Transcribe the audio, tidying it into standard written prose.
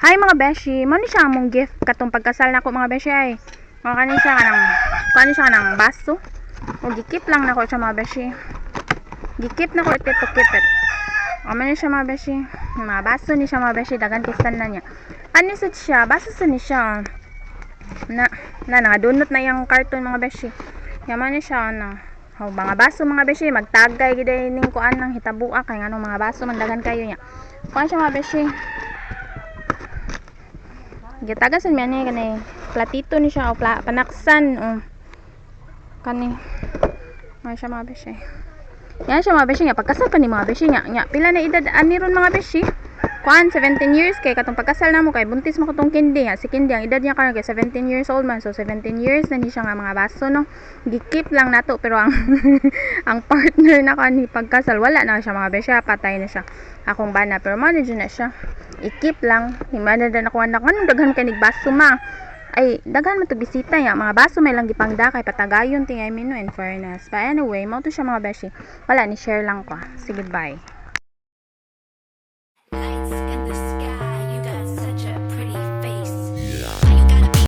Hi mga beshi, mo ni siya among gift katong pagkasal nako mga beshi ay. Mga kanin siya kanang baso. O gikip lang nako siya mga beshi. Gikip nako ito to keep it. Amo ni siya mga beshi. Mga baso ni siya mga beshi, dagan kistan na niya. Ani sad siya, baso sa ni siya. Nakadunot na yung carton mga beshi. Yaman ni siya na. Mga baso mga beshi, magtagay gid ning kuan nang hitabua kay nganong mga baso man dagan kayo niya. Kuan siya mga beshi. Gitagasan mi ani kani platito ni siya o panaksan o kani may siya mga beshi. Yan siya mga beshi nga pagkasal pa ni mga beshi nga pila na edad ani ron mga beshi? Kuan 17 years kay katong pagkasal namo kay buntis mo katong Kindi nga si Kindi ang edad niya karon kay 17 years old man, so 17 years na ni siya nga mga baso no. Gikip lang nato pero ang ang partner na kani pagkasal wala na siya mga beshi, patay na siya akong bana pero manage na siya. Ikip lang himana na ako anak anong daghan kay baso ma ay daghan man to bisita ya mga baso may lang gipangda kay patagayon tingay mino in fairness but anyway mo to siya mga beshi wala ni share lang ko sige bye.